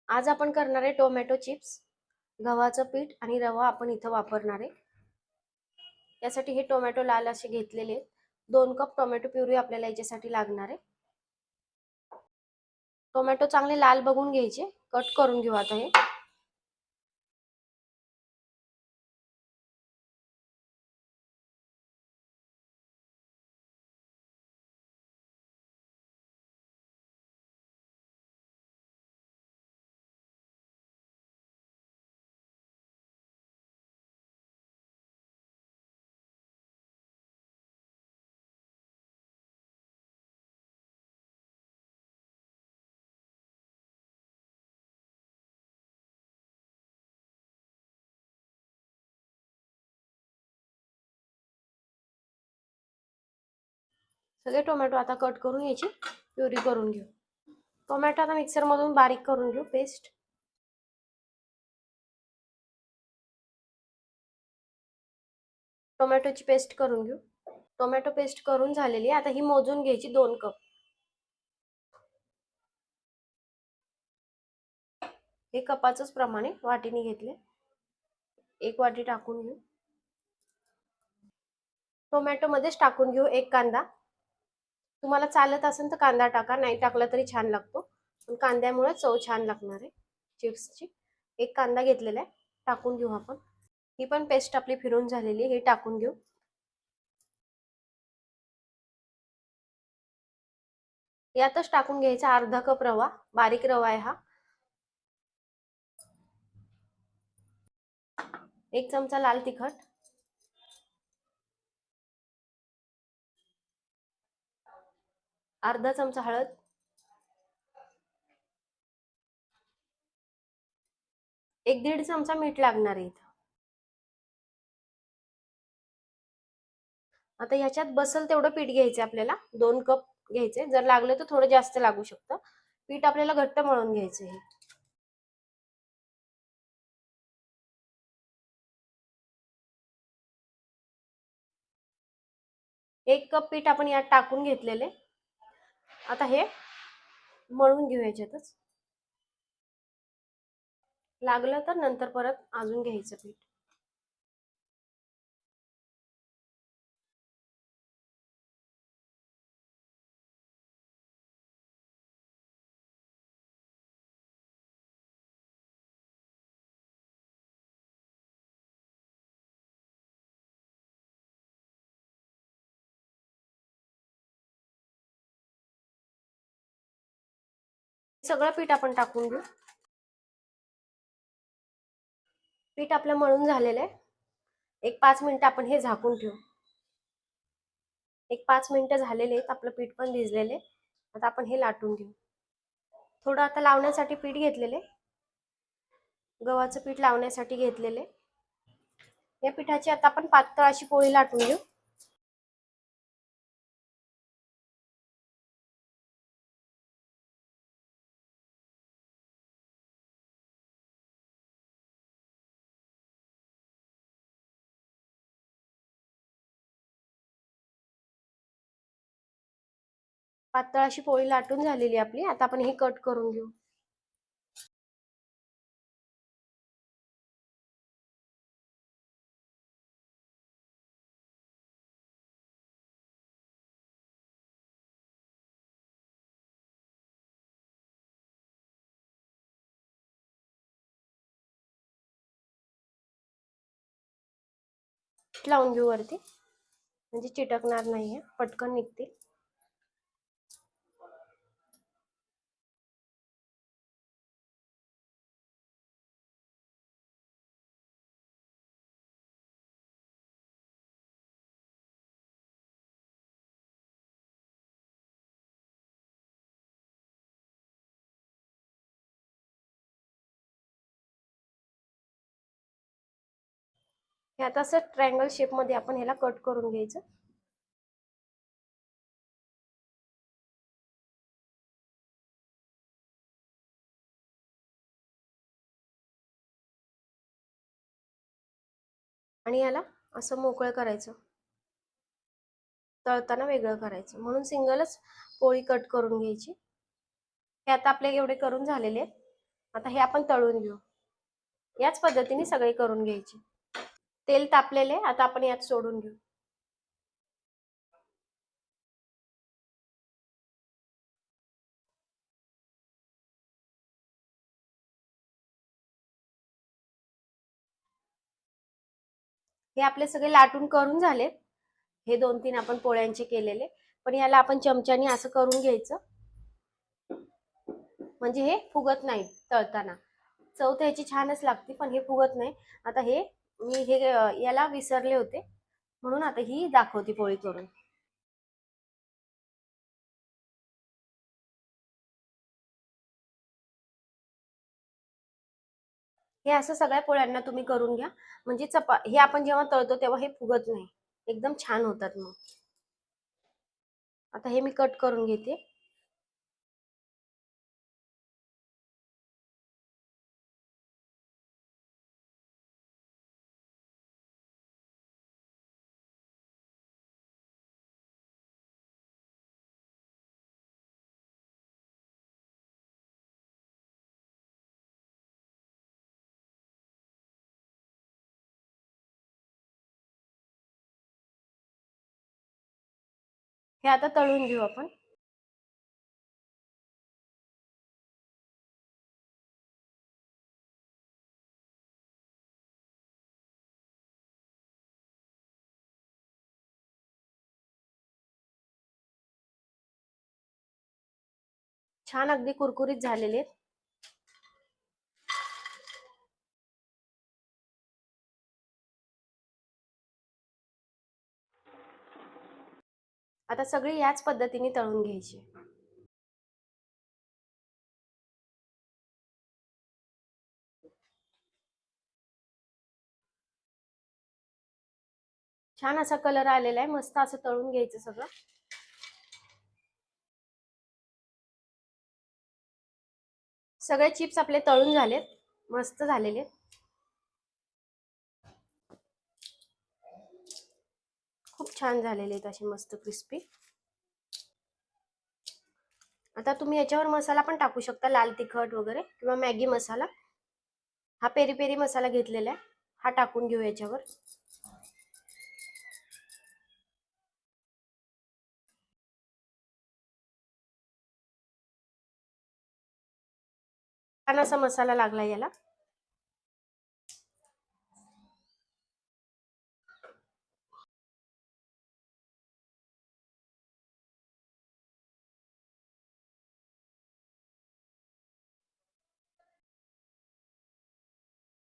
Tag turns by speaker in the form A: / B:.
A: आज आपण करणार आहे टोमॅटो चिप्स. गव्हाचं पीठ आणि रवा आपण इथं वापरणार आहे. यासाठी हे टोमॅटो लाल असे घेतलेले आहेत. 2 कप टोमॅटो प्युरी आपल्याला याच्यासाठी लागणार आहे. टोमॅटो चांगले लाल बघून घ्यायचे. कट करून घेऊ आता हे. सगळे टोमॅटो आता कट करून याची प्युरी करून घेऊ. टोमॅटो आता मिक्सर मधून बारीक करून घेऊ पेस्ट. टोमॅटोची पेस्ट करून घेऊ. टोमॅटो पेस्ट करून झालेली आता ही मोजून घ्यायची 2 कप. हे कपाचंच प्रमाणे वाटीने घेतले. 1 वाटी टाकून घेऊ. टोमॅटो मध्येच टाकून घेऊ 1 कांदा. तुम्हाला चालत असेल तर कांदा टाका, नाही टाकला तरी छान लागतो, पण कांद्यामुळे चव छान लागणार आहे चिप्सची. 1 कांदा घेतलेला आहे, टाकून घेऊ आपण. ही पण पेस्ट आपली फिरून झालेली आहे, हे टाकून घेऊ. यातच टाकून घ्यायचा अर्धा कप रवा. बारीक रवा आहे हा. 1 चमचा लाल तिखट, अर्धा चमचा हळद, 1-1.5 चमचा मीठ लागणार आहे इथं. आता ह्याच्यात बसल तेवढं पीठ घ्यायचं आपल्याला. 2 कप घ्यायचे. जर लागलं तर थोडं जास्त लागू शकतं. पीठ आपल्याला घट्ट मळून घ्यायचं आहे. 1 कप पीठ आपण यात टाकून घेतलेले. आता हे मळून घेऊ याच्यातच. लागलं तर नंतर परत अजून घ्यायचं पीठ. सगळं पीठ आपण टाकून घेऊ. पीठ आपलं मळून झालेलं आहे. 1-5 मिनिटं आपण हे झाकून ठेवू. 1-5 मिनिटं झालेले आहेत. आपलं पीठ पण भिजलेले. आता आपण हे लाटून घेऊ. थोडं आता लावण्यासाठी पीठ घेतलेले. गव्हाचं पीठ लावण्यासाठी घेतलेले. या पिठाची आता आपण पातळ अशी पोळी लाटून घेऊ. पातळ अशी पोळी लाटून झालेली आपली. आता आपण हे कट करून घेऊ. लावून घेऊ वरती, म्हणजे चिटकणार नाहीये, पटकन निघतील. हे आता असं ट्रायंगल शेप मध्ये आपण ह्याला कट करून घ्यायचं. आणि याला असं मोकळं करायचं, तळताना वेगळं करायचं, म्हणून सिंगलच पोळी कट करून घ्यायची. हे आता आपले एवढे करून झालेले आहेत. आता हे आपण तळून घेऊ. याच पद्धतीने सगळे करून घ्यायचे. तेल तापलेले, आता आपण यात सोडून घेऊ. हे आपले सगळे लाटून करून झालेत. हे 2-3 आपण पोळ्यांचे केलेले, पण याला आपण चमच्याने असं करून घ्यायचं, म्हणजे हे फुगत नाही तळताना. चव तर ह्याची छानच लागते, पण हे फुगत नाही. आता हे मी हे याला विसरले होते, म्हणून आता ही दाखवते पोळी करून. हे असं सगळ्या पोळ्यांना तुम्ही करून घ्या, म्हणजे हे आपण जेव्हा तळतो तेव्हा हे फुगत नाही, एकदम छान होतात मग. आता हे मी कट करून घेते. हे आता तळून घेऊ आपण. छान अगदी कुरकुरीत झालेले आहेत. आता सगळी याच पद्धतीने तळून घ्यायची. छान असा कलर आलेला आहे, मस्त असं तळून घ्यायचं सगळं. सगळे चिप्स आपले तळून झालेत, मस्त झालेले. खूप छान झालेले आहेत, असे मस्त क्रिस्पी. आता तुम्ही याच्यावर मसाला पण टाकू शकता, लाल तिखट वगैरे, किंवा मॅगी मसाला. हा पेरी पेरी मसाला घेतलेला आहे, हा टाकून घेऊ याच्यावर. छान असा मसाला लागला याला.